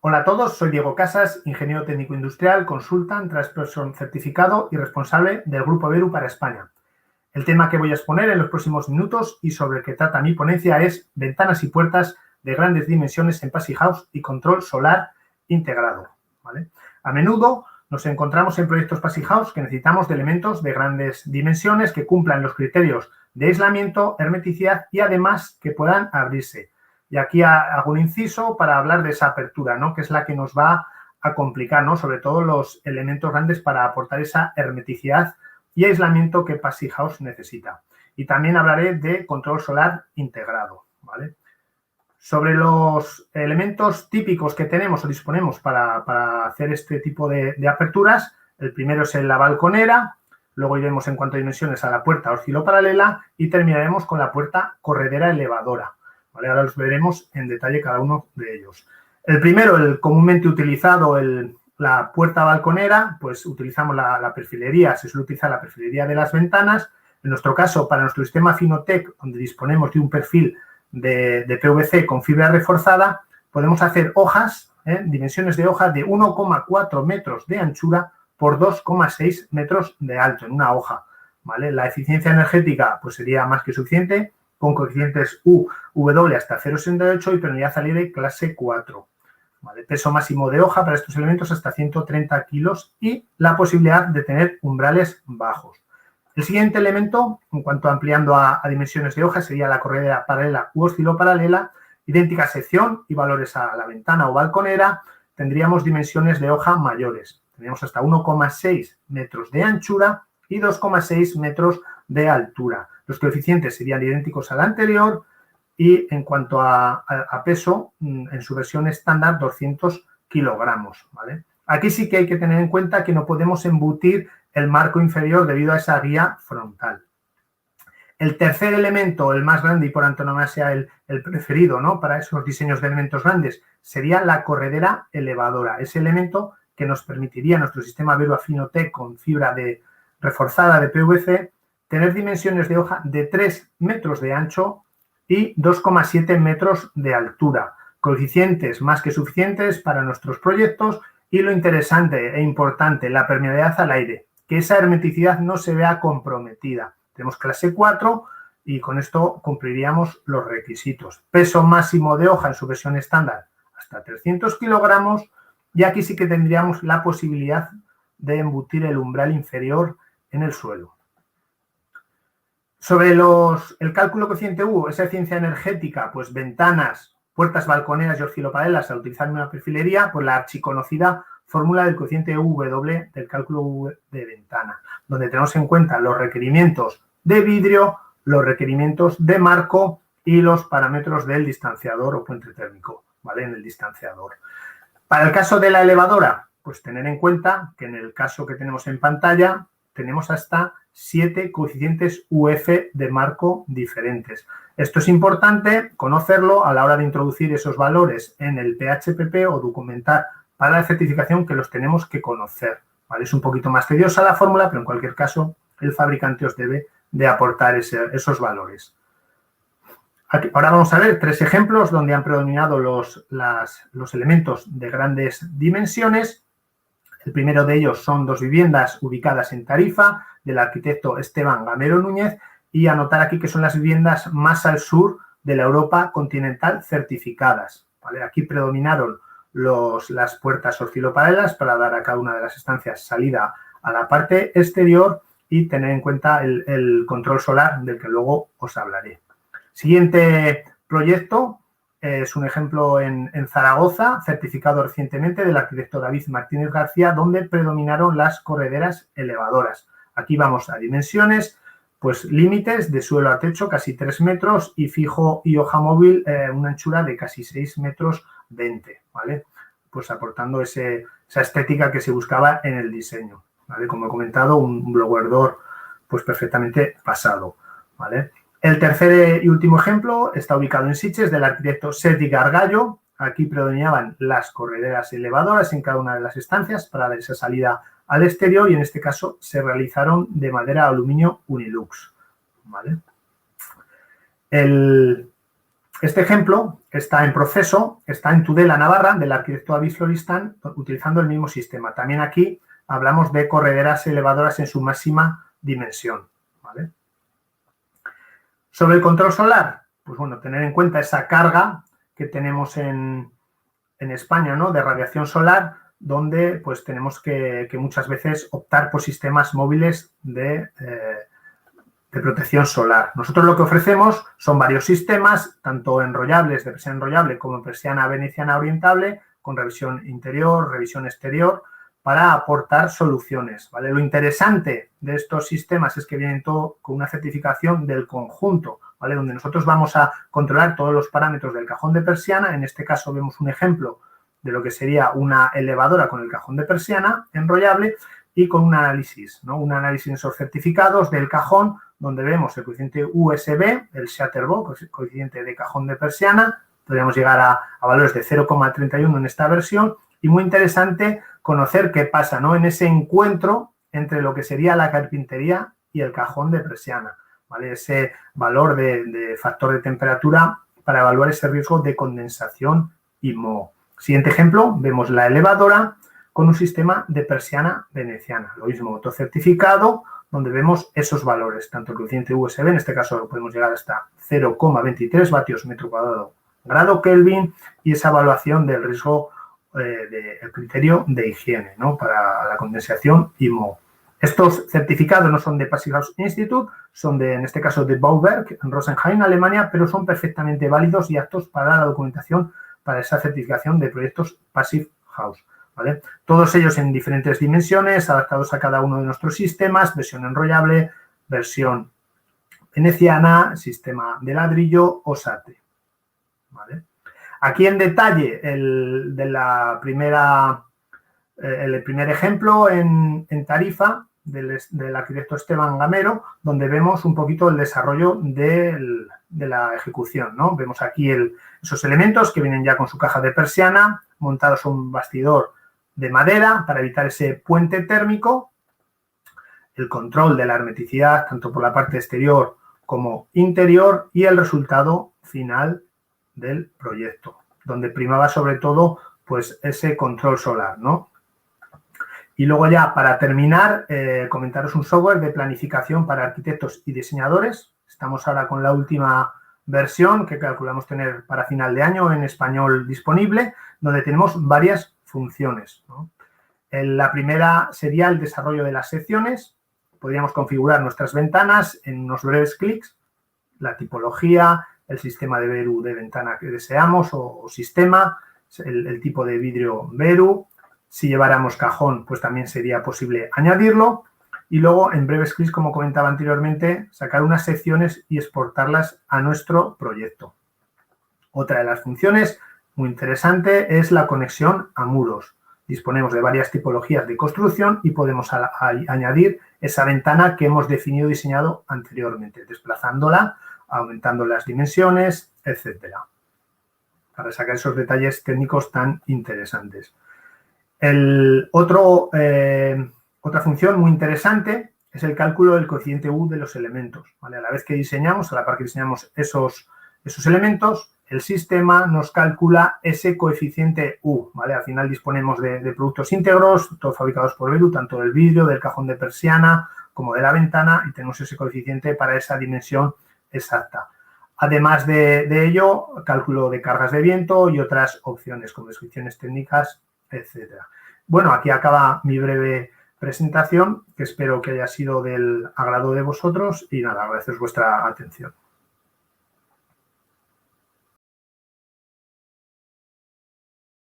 Hola a todos, soy Diego Casas, ingeniero técnico industrial, consultant, tradesperson certificado y responsable del Grupo Beru para España. El tema que voy a exponer en los próximos minutos y sobre el que trata mi ponencia es ventanas y puertas de grandes dimensiones en Passivhaus House y control solar integrado, ¿vale? A menudo nos encontramos en proyectos Passivhaus House que necesitamos de elementos de grandes dimensiones que cumplan los criterios de aislamiento, hermeticidad y además que puedan abrirse. Y aquí hago un inciso para hablar de esa apertura, ¿no? Que es la que nos va a complicar, ¿no? Sobre todo los elementos grandes para aportar esa hermeticidad y aislamiento que Passivhaus House necesita. Y también hablaré de control solar integrado, ¿vale? Sobre los elementos típicos que tenemos o disponemos para hacer este tipo de aperturas, el primero es la balconera, luego iremos en cuanto a dimensiones a la puerta osciloparalela y terminaremos con la puerta corredera elevadora, ¿vale? Ahora los veremos en detalle cada uno de ellos. El primero, el comúnmente utilizado, la puerta balconera, pues utilizamos la perfilería, se suele utilizar la perfilería de las ventanas. En nuestro caso, para nuestro sistema Finotec, donde disponemos de un perfil de PVC con fibra reforzada, podemos hacer hojas, dimensiones de hoja de 1,4 metros de anchura por 2,6 metros de alto en una hoja, ¿vale? La eficiencia energética pues sería más que suficiente, con coeficientes U, W hasta 0,68 y permeabilidad al aire clase 4. ¿Vale? Peso máximo de hoja para estos elementos hasta 130 kilos y la posibilidad de tener umbrales bajos. El siguiente elemento, en cuanto ampliando a dimensiones de hoja, sería la corredera paralela u osciloparalela, idéntica sección y valores a la ventana o balconera, tendríamos dimensiones de hoja mayores. Tendríamos hasta 1,6 metros de anchura y 2,6 metros de altura. Los coeficientes serían idénticos al anterior y en cuanto a peso, en su versión estándar, 200 kilogramos, ¿vale? Aquí sí que hay que tener en cuenta que no podemos embutir el marco inferior debido a esa guía frontal. El tercer elemento, el más grande y por antonomasia el preferido, ¿no? Para esos diseños de elementos grandes, sería la corredera elevadora. Ese elemento que nos permitiría nuestro sistema Beru Finotec con fibra reforzada de PVC tener dimensiones de hoja de 3 metros de ancho y 2,7 metros de altura. Coeficientes más que suficientes para nuestros proyectos y lo interesante e importante, la permeabilidad al aire, que esa hermeticidad no se vea comprometida. Tenemos clase 4 y con esto cumpliríamos los requisitos. Peso máximo de hoja en su versión estándar hasta 300 kilogramos y aquí sí que tendríamos la posibilidad de embutir el umbral inferior en el suelo. Sobre el cálculo coeficiente U, esa eficiencia energética, pues ventanas, puertas balconeras y osciloparalela al utilizar una perfilería, pues la archiconocida fórmula del coeficiente UW del cálculo U de ventana, donde tenemos en cuenta los requerimientos de vidrio, los requerimientos de marco y los parámetros del distanciador o puente térmico, ¿vale? En el distanciador. Para el caso de la elevadora, pues tener en cuenta que en el caso que tenemos en pantalla, tenemos hasta 7 coeficientes UF de marco diferentes. Esto es importante conocerlo a la hora de introducir esos valores en el PHPP o documentar para la certificación que los tenemos que conocer, ¿vale? Es un poquito más tediosa la fórmula, pero en cualquier caso el fabricante os debe de aportar esos valores. Aquí, ahora vamos a ver 3 ejemplos donde han predominado los elementos de grandes dimensiones. El primero de ellos son 2 viviendas ubicadas en Tarifa, del arquitecto Esteban Gamero Núñez, y anotar aquí que son las viviendas más al sur de la Europa continental certificadas, ¿vale? Aquí predominaron las puertas osciloparalela para dar a cada una de las estancias salida a la parte exterior y tener en cuenta el control solar del que luego os hablaré. Siguiente proyecto es un ejemplo en Zaragoza, certificado recientemente del arquitecto David Martínez García, donde predominaron las correderas elevadoras. Aquí vamos a dimensiones, pues límites de suelo a techo casi 3 metros y fijo y hoja móvil una anchura de casi 6 metros 20, ¿vale? Pues aportando esa estética que se buscaba en el diseño, ¿vale? Como he comentado, un blower door pues perfectamente pasado, ¿vale? El tercer y último ejemplo está ubicado en Sitges, del arquitecto Sergi Gargallo. Aquí predominaban las correderas elevadoras en cada una de las estancias para dar esa salida al exterior y en este caso se realizaron de madera aluminio Unilux, ¿vale? El Este ejemplo está en proceso, está en Tudela, Navarra, del arquitecto David Floristán, utilizando el mismo sistema. También aquí hablamos de correderas elevadoras en su máxima dimensión, ¿vale? Sobre el control solar, pues bueno, tener en cuenta esa carga que tenemos en España, ¿no?, de radiación solar, donde pues tenemos que muchas veces optar por sistemas móviles de protección solar. Nosotros lo que ofrecemos son varios sistemas, tanto enrollables, de persiana enrollable, como persiana veneciana orientable, con revisión interior, revisión exterior, para aportar soluciones, ¿vale? Lo interesante de estos sistemas es que vienen todo con una certificación del conjunto, ¿vale?, donde nosotros vamos a controlar todos los parámetros del cajón de persiana. En este caso vemos un ejemplo de lo que sería una elevadora con el cajón de persiana enrollable y con un análisis, ¿no?, un análisis en esos certificados del cajón, donde vemos el coeficiente USB, el Shatterbox, el coeficiente de cajón de persiana. Podríamos llegar a valores de 0,31 en esta versión, y muy interesante conocer qué pasa, ¿no?, en ese encuentro entre lo que sería la carpintería y el cajón de persiana, ¿vale? Ese valor de factor de temperatura para evaluar ese riesgo de condensación y moho. Siguiente ejemplo, vemos la elevadora con un sistema de persiana veneciana. Lo mismo, otro certificado donde vemos esos valores, tanto el coeficiente USB, en este caso podemos llegar hasta 0,23 vatios metro cuadrado grado Kelvin, y esa evaluación del riesgo del criterio de higiene, ¿no?, para la condensación y moho. Estos certificados no son de Passive House Institute, son en este caso de Bauwerk, en Rosenheim, Alemania, pero son perfectamente válidos y aptos para la documentación para esa certificación de proyectos Passive House, ¿vale? Todos ellos en diferentes dimensiones, adaptados a cada uno de nuestros sistemas, versión enrollable, versión veneciana, sistema de ladrillo o SATE, ¿vale? Aquí en detalle el primer ejemplo en Tarifa del arquitecto Esteban Gamero, donde vemos un poquito el desarrollo de la ejecución, ¿no? Vemos aquí esos elementos que vienen ya con su caja de persiana, montados un bastidor de madera para evitar ese puente térmico, el control de la hermeticidad tanto por la parte exterior como interior, y el resultado final del proyecto, donde primaba sobre todo pues ese control solar, ¿no? Y luego ya, para terminar, comentaros un software de planificación para arquitectos y diseñadores. Estamos ahora con la última versión que calculamos tener para final de año en español disponible, donde tenemos varias funciones, ¿no? La primera sería el desarrollo de las secciones. Podríamos configurar nuestras ventanas en unos breves clics, la tipología, el sistema de Veru de ventana que deseamos o sistema, el tipo de vidrio Veru. Si lleváramos cajón, pues también sería posible añadirlo. Y luego, en breves clics, como comentaba anteriormente, sacar unas secciones y exportarlas a nuestro proyecto. Otra de las funciones muy interesante es la conexión a muros. Disponemos de varias tipologías de construcción y podemos añadir esa ventana que hemos definido y diseñado anteriormente, desplazándola, aumentando las dimensiones, etcétera, para sacar esos detalles técnicos tan interesantes. Otra función muy interesante es el cálculo del coeficiente U de los elementos, ¿vale? A la vez que diseñamos, a la par que diseñamos esos elementos, el sistema nos calcula ese coeficiente U, ¿vale? Al final disponemos de productos íntegros, todos fabricados por Veru, tanto del vidrio, del cajón de persiana, como de la ventana, y tenemos ese coeficiente para esa dimensión exacta. Además de ello, cálculo de cargas de viento y otras opciones, como descripciones técnicas, etcétera. Bueno, aquí acaba mi breve presentación, que espero que haya sido del agrado de vosotros, y nada, agradeceros vuestra atención.